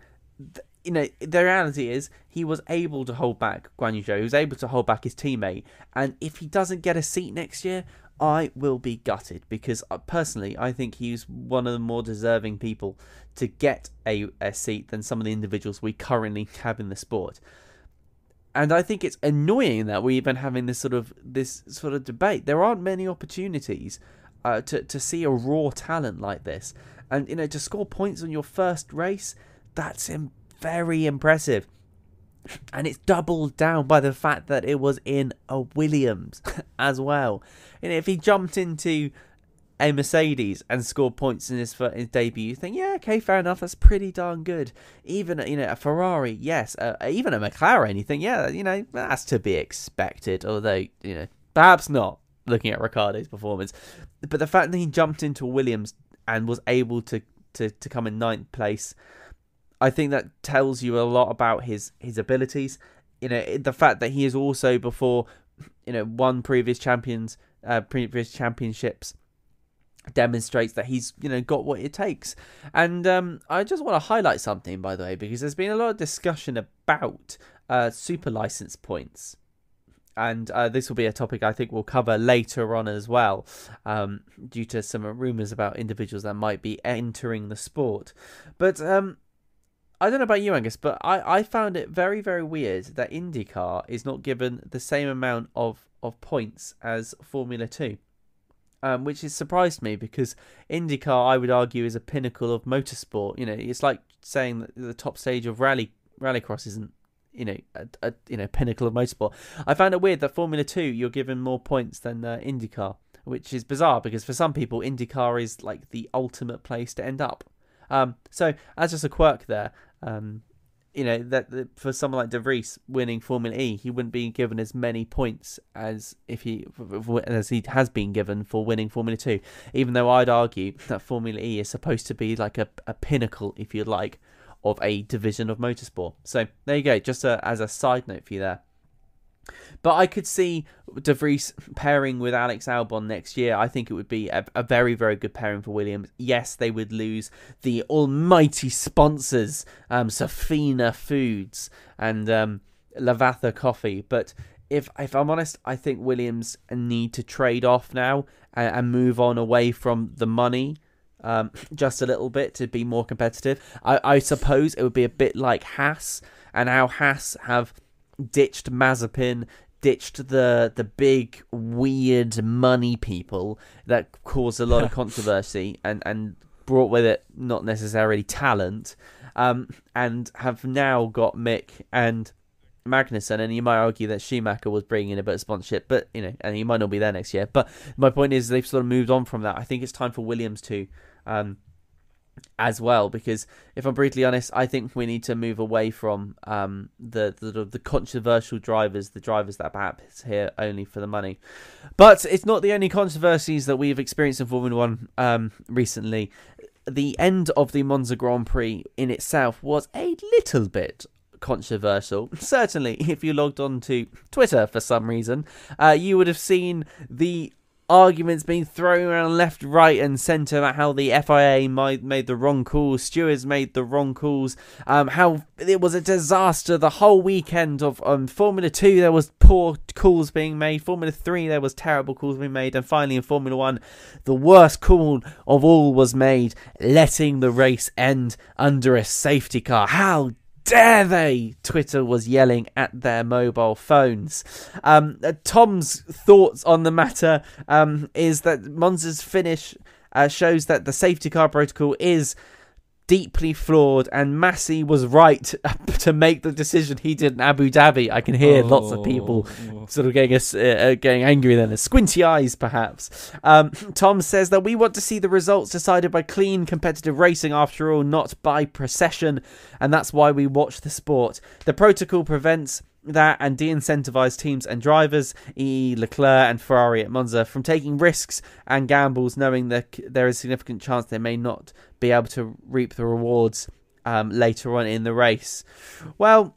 the reality is he was able to hold back Guan Yu Zhou. He was able to hold back his teammate, and if he doesn't get a seat next year, I will be gutted, because personally I think he's one of the more deserving people to get a seat than some of the individuals we currently have in the sport. And I think it's annoying that we're even having this sort of debate. There aren't many opportunities to see a raw talent like this, and to score points on your first race, that's very impressive. And it's doubled down by the fact that it was in a Williams as well. If he jumped into a Mercedes and scored points in his debut, you think, yeah, okay, fair enough, that's pretty darn good. Even a Ferrari, yes, even a McLaren, you think, yeah, that's to be expected. Although, perhaps not, looking at Ricciardo's performance. But the fact that he jumped into a Williams and was able to come in 9th place, I think that tells you a lot about his abilities. The fact that he is also, before won previous championships, demonstrates that he's got what it takes. And I just want to highlight something, by the way, because there's been a lot of discussion about super license points, and this will be a topic I think we'll cover later on as well, due to some rumours about individuals that might be entering the sport. But I don't know about you, Angus, but I found it very, very weird that IndyCar is not given the same amount of points as Formula 2. Which has surprised me, because IndyCar, I would argue, is a pinnacle of motorsport. It's like saying that the top stage of rallycross isn't, a pinnacle of motorsport. I found it weird that Formula 2, you're given more points than IndyCar, which is bizarre, because for some people, IndyCar is like the ultimate place to end up. So that's just a quirk there. That for someone like De Vries winning Formula E, he wouldn't be given as many points as he has been given for winning Formula 2. Even though I'd argue that Formula E is supposed to be like a pinnacle, if you like, of a division of motorsport. So there you go, just as a side note for you there. But I could see De Vries pairing with Alex Albon next year. I think it would be a very, very good pairing for Williams. Yes, they would lose the almighty sponsors, Safina Foods and Lavazza Coffee. But if I'm honest, I think Williams need to trade off now and move on away from the money just a little bit to be more competitive. I suppose it would be a bit like Haas, and how Haas have ditched Mazepin, ditched the big weird money people that caused a lot of controversy and brought with it not necessarily talent, and have now got Mick and Magnussen, and you might argue that Schumacher was bringing in a bit of sponsorship, but and he might not be there next year. But my point is, they've sort of moved on from that. I think it's time for Williams to, as well, because if I'm brutally honest, I think we need to move away from the controversial drivers, the drivers that perhaps here only for the money. But it's not the only controversies that we've experienced in Formula One recently. The end of the Monza Grand Prix in itself was a little bit controversial. Certainly, if you logged on to Twitter for some reason, you would have seen the arguments being thrown around left, right and centre about how the FIA made the wrong calls, stewards made the wrong calls, how it was a disaster the whole weekend of Formula 2. There was poor calls being made. Formula 3, there was terrible calls being made. And finally in Formula 1, the worst call of all was made, letting the race end under a safety car. How dare they? Twitter was yelling at their mobile phones. Tom's thoughts on the matter is that Monza's finish shows that the safety car protocol is deeply flawed, and Massey was right to make the decision he did in Abu Dhabi. I can hear lots of people sort of getting angry then, squinty eyes perhaps. Tom says that we want to see the results decided by clean competitive racing after all, not by procession, and that's why we watch the sport. The protocol prevents that and de-incentivize teams and drivers, e.g. Leclerc and Ferrari at Monza, from taking risks and gambles knowing that there is a significant chance they may not be able to reap the rewards later on in the race. Well,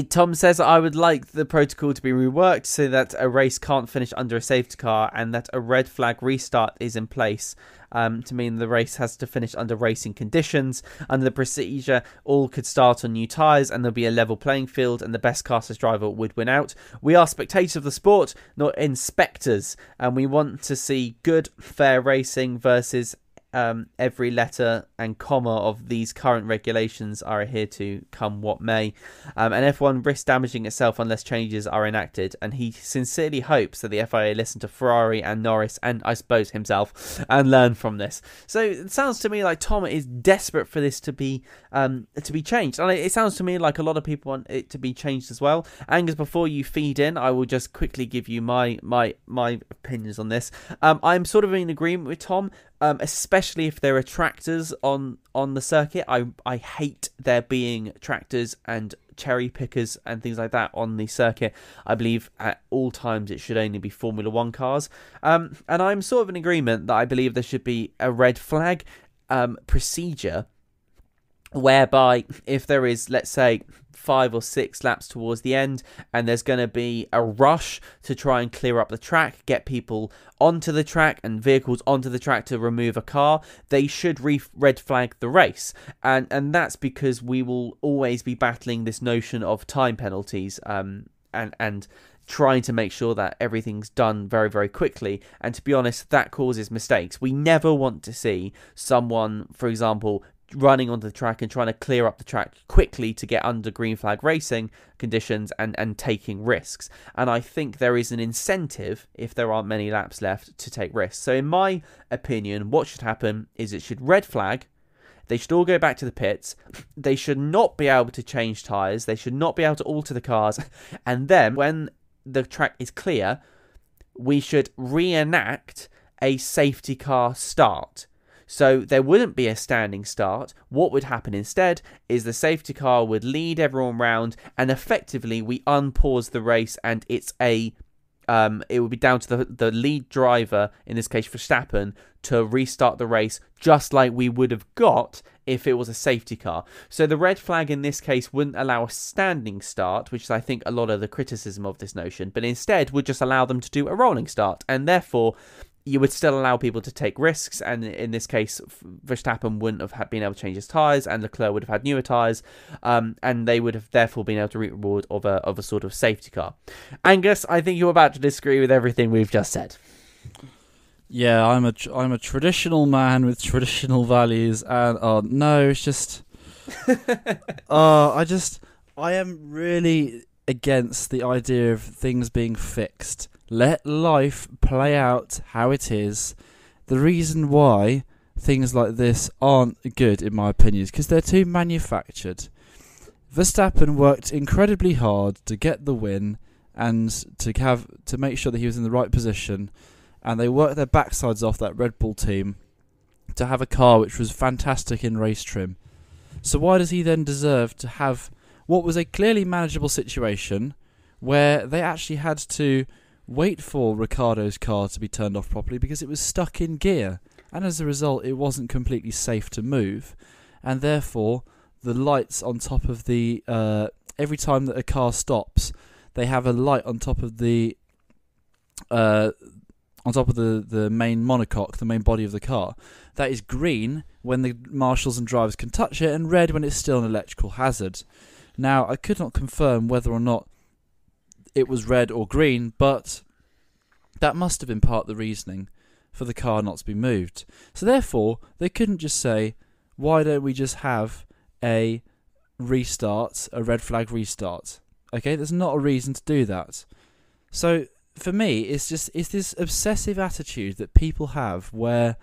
Tom says, I would like the protocol to be reworked so that a race can't finish under a safety car, and that a red flag restart is in place to mean the race has to finish under racing conditions. Under the procedure, all could start on new tyres and there'll be a level playing field, and the best casters driver would win out. We are spectators of the sport, not inspectors, and we want to see good, fair racing versus every letter and comma of these current regulations are adhered to, come what may. And F1 risks damaging itself unless changes are enacted. And he sincerely hopes that the FIA listen to Ferrari and Norris and I suppose himself and learn from this. So it sounds to me like Tom is desperate for this to be changed. And it sounds to me like a lot of people want it to be changed as well. Angus, before you feed in, I will just quickly give you my opinions on this. I'm sort of in agreement with Tom. Especially if there are tractors on the circuit. I hate there being tractors and cherry pickers and things like that on the circuit. I believe at all times it should only be Formula 1 cars. And I'm sort of in agreement that I believe there should be a red flag procedure whereby if there is, let's say, 5 or 6 laps towards the end and there's going to be a rush to try and clear up the track, get people onto the track and vehicles onto the track to remove a car, they should red flag the race. And that's because we will always be battling this notion of time penalties and trying to make sure that everything's done very, very quickly. And to be honest, that causes mistakes. We never want to see someone, for example, running onto the track and trying to clear up the track quickly to get under green flag racing conditions and taking risks. And I think there is an incentive, if there aren't many laps left, to take risks. So in my opinion, what should happen is it should red flag. They should all go back to the pits. They should not be able to change tyres. They should not be able to alter the cars. And then when the track is clear, we should reenact a safety car start. So there wouldn't be a standing start. What would happen instead is the safety car would lead everyone round, and effectively we unpause the race, and it's it would be down to the lead driver, in this case Verstappen, to restart the race just like we would have got if it was a safety car. So the red flag in this case wouldn't allow a standing start, which is I think a lot of the criticism of this notion, but instead would just allow them to do a rolling start, and therefore you would still allow people to take risks, and in this case, Verstappen wouldn't have been able to change his tyres, and Leclerc would have had newer tyres, and they would have therefore been able to reap the reward of a sort of safety car. Angus, I think you're about to disagree with everything we've just said. Yeah, I'm a traditional man with traditional values, and no, it's just, I am really against the idea of things being fixed. Let life play out how it is. The reason why things like this aren't good, in my opinion, is because they're too manufactured. Verstappen worked incredibly hard to get the win and to make sure that he was in the right position, and they worked their backsides off, that Red Bull team, to have a car which was fantastic in race trim. So why does he then deserve to have what was a clearly manageable situation where they actually had to wait for Ricciardo's car to be turned off properly because it was stuck in gear, and as a result it wasn't completely safe to move, and therefore the lights on top of the every time that a car stops, they have a light on top of the main monocoque, the main body of the car, that is green when the marshals and drivers can touch it, and red when it's still an electrical hazard. Now, I could not confirm whether or not it was red or green, but that must have been part of the reasoning for the car not to be moved. So therefore, they couldn't just say, why don't we just have a restart, a red flag restart? Okay, there's not a reason to do that. So for me, it's this obsessive attitude that people have where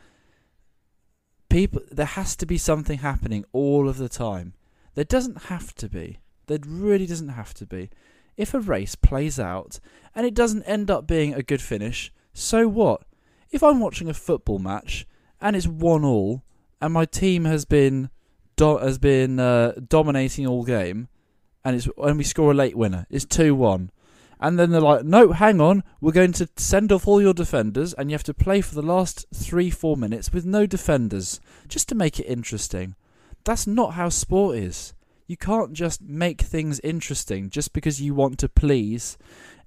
there has to be something happening all of the time. There doesn't have to be. There really doesn't have to be. If a race plays out and it doesn't end up being a good finish, so what? If I'm watching a football match and it's 1-1 and my team has been dominating all game, and we score a late winner, it's 2-1, and then they're like, no, hang on, we're going to send off all your defenders and you have to play for the last 3-4 minutes with no defenders just to make it interesting. That's not how sport is. You can't just make things interesting just because you want to please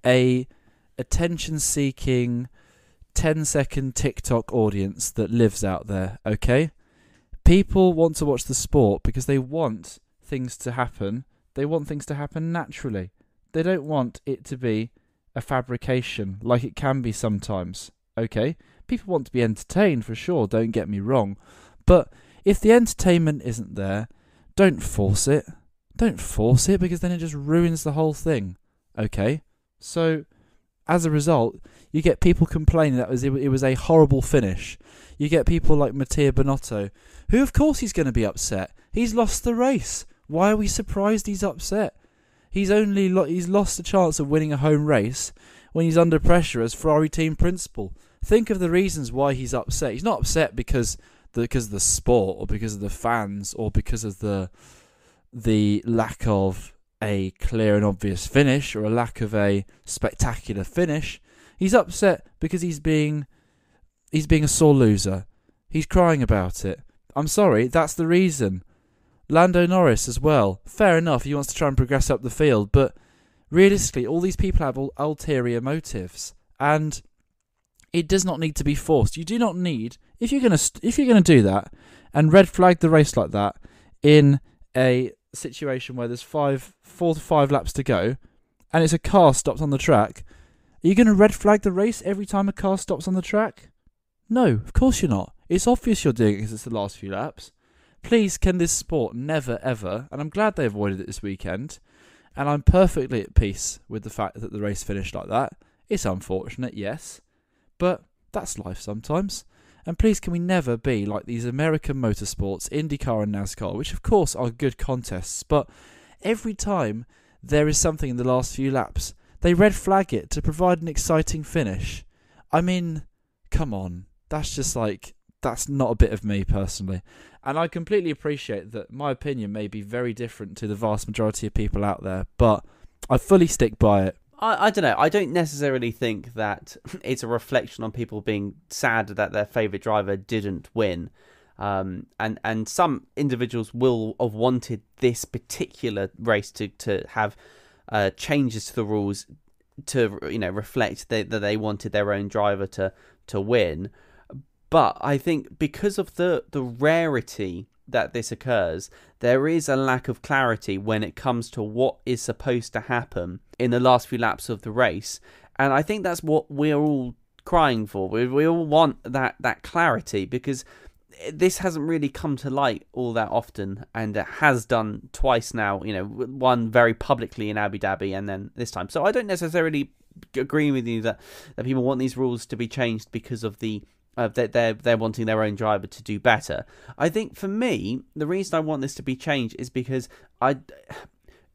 a attention-seeking 10-second TikTok audience that lives out there, okay? People want to watch the sport because they want things to happen. They want things to happen naturally. They don't want it to be a fabrication like it can be sometimes, okay? People want to be entertained for sure, don't get me wrong. But if the entertainment isn't there, don't force it. Don't force it, because then it just ruins the whole thing. Okay? So, as a result, you get people complaining that it was a horrible finish. You get people like Mattia Binotto, who of course he's going to be upset. He's lost the race. Why are we surprised he's upset? He's lost the chance of winning a home race when he's under pressure as Ferrari team principal. Think of the reasons why he's upset. He's not upset because of the sport, or because of the fans, or because of the lack of a clear and obvious finish, or a lack of a spectacular finish. He's upset because he's being a sore loser. He's crying about it. I'm sorry, that's the reason. Lando Norris as well. Fair enough, he wants to try and progress up the field, but realistically, all these people have ulterior motives, and it does not need to be forced. You do not need, if you're going to do that and red flag the race like that in a situation where there's 4 to 5 laps to go and it's a car stopped on the track, are you going to red flag the race every time a car stops on the track? No, of course you're not. It's obvious you're doing it because it's the last few laps. Please, can this sport never ever, and I'm glad they avoided it this weekend, and I'm perfectly at peace with the fact that the race finished like that. It's unfortunate, yes, but that's life sometimes. And please, can we never be like these American motorsports, IndyCar and NASCAR, which of course are good contests, but every time there is something in the last few laps, they red flag it to provide an exciting finish. I mean, come on. That's not a bit of me personally. And I completely appreciate that my opinion may be very different to the vast majority of people out there, but I fully stick by it. I don't know. I don't necessarily think that it's a reflection on people being sad that their favourite driver didn't win. And some individuals will have wanted this particular race to have changes to the rules to reflect that they wanted their own driver to win. But I think because of the rarity that this occurs, there is a lack of clarity when it comes to what is supposed to happen in the last few laps of the race. And I think that's what we're all crying for. We all want that clarity, because this hasn't really come to light all that often, and it has done twice now, one very publicly in Abu Dhabi and then this time. So I don't necessarily agree with you that people want these rules to be changed because of that they're wanting their own driver to do better. I think for me, the reason I want this to be changed is because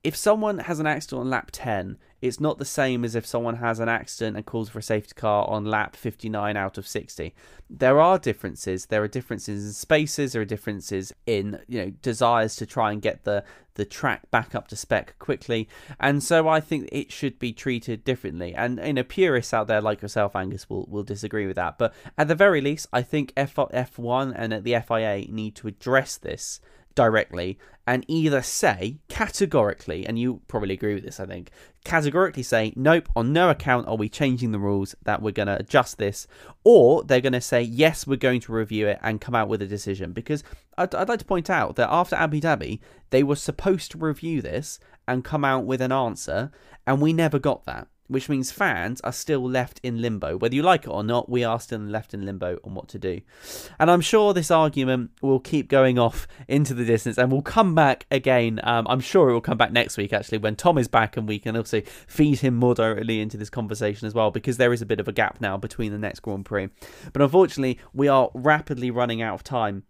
if someone has an accident on lap 10, it's not the same as if someone has an accident and calls for a safety car on lap 59 out of 60. There are differences. There are differences in spaces. There are differences in desires to try and get the track back up to spec quickly. And so I think it should be treated differently. And purists out there like yourself, Angus, will disagree with that. But at the very least, I think F1 and the FIA need to address this directly and either say categorically, and you probably agree with this, I think, categorically say, nope, on no account are we changing the rules, that we're going to adjust this, or they're going to say, yes, we're going to review it and come out with a decision. Because I'd like to point out that after Abu Dhabi, they were supposed to review this and come out with an answer, and we never got that. Which means fans are still left in limbo. Whether you like it or not, we are still left in limbo on what to do. And I'm sure this argument will keep going off into the distance and will come back again. I'm sure it will come back next week, actually, when Tom is back, and we can also feed him more directly into this conversation as well, because there is a bit of a gap now between the next Grand Prix. But unfortunately, we are rapidly running out of time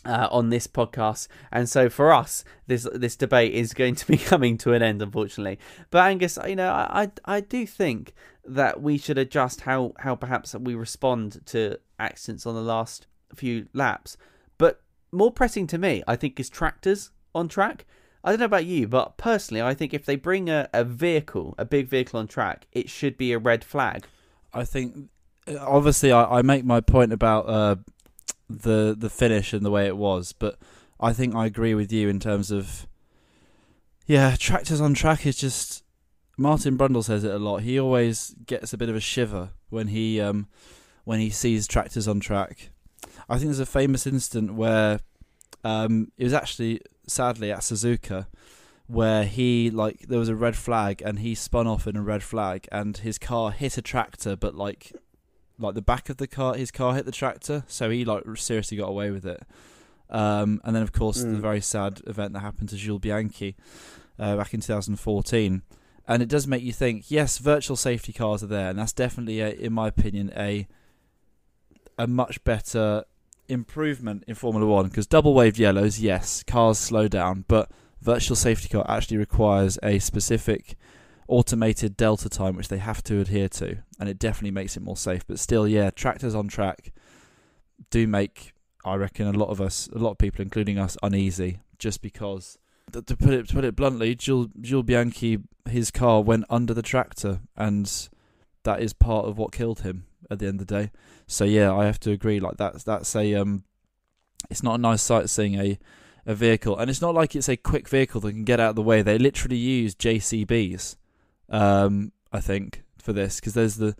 on this podcast, and so for us this debate is going to be coming to an end, unfortunately. But Angus, I do think that we should adjust how perhaps we respond to accidents on the last few laps. But more pressing to me, I think, is tractors on track. I don't know about you, but personally I think if they bring a big vehicle on track, it should be a red flag. I think obviously I make my point about the finish and the way it was, but I think I agree with you in terms of tractors on track is just, Martin Brundle says it a lot. He always gets a bit of a shiver when he sees tractors on track. I think there's a famous incident where it was actually sadly at Suzuka, where there was a red flag and he spun off in a red flag and his car hit a tractor, but like the back of the car, his car hit the tractor, so he seriously got away with it. And then of course the very sad event that happened to Jules Bianchi back in 2014. And it does make you think, yes, virtual safety cars are there, and that's definitely, in my opinion, a much better improvement in Formula 1, because double waved yellows, yes, cars slow down, but virtual safety car actually requires a specific automated delta time which they have to adhere to, and it definitely makes it more safe. But still, tractors on track do make, I reckon, a lot of people, including us, uneasy, just because, to put it bluntly, Jules Bianchi, his car went under the tractor, and that is part of what killed him at the end of the day. So I have to agree, that's it's not a nice sight seeing a vehicle, and it's not like it's a quick vehicle that can get out of the way. They literally use JCBs, I think, for this, because there's the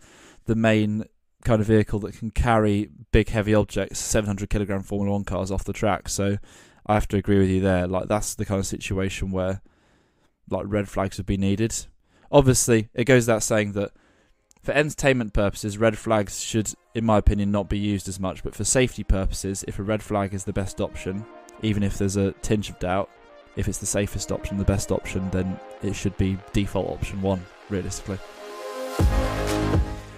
main kind of vehicle that can carry big heavy objects, 700 kilogram Formula 1 cars off the track. So I have to agree with you there. That's the kind of situation where red flags would be needed. Obviously, it goes without saying that for entertainment purposes, red flags should, in my opinion, not be used as much. But for safety purposes, if a red flag is the best option, even if there's a tinge of doubt, if it's the safest option, the best option, then it should be default option 1, realistically.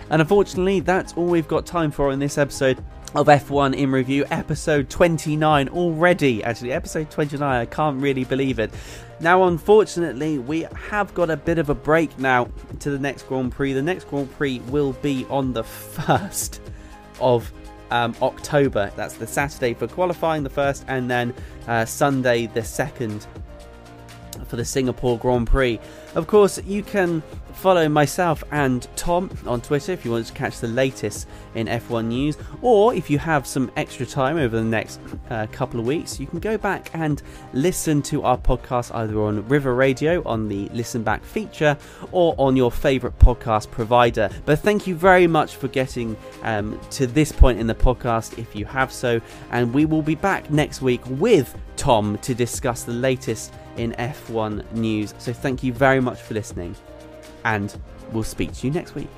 And unfortunately, that's all we've got time for in this episode of F1 in Review, episode 29 already. Actually, episode 29, I can't really believe it. Now, unfortunately, we have got a bit of a break now to the next Grand Prix. The next Grand Prix will be on the 1st of October. That's the Saturday for qualifying, the 1st, and then Sunday the 2nd for the Singapore Grand Prix. Of course, you can follow myself and Tom on Twitter if you want to catch the latest in F1 news, or if you have some extra time over the next couple of weeks, you can go back and listen to our podcast either on River Radio on the Listen Back feature or on your favourite podcast provider. But thank you very much for getting to this point in the podcast if you have so, and we will be back next week with Tom to discuss the latest in F1 news. So thank you very much for listening, and we'll speak to you next week.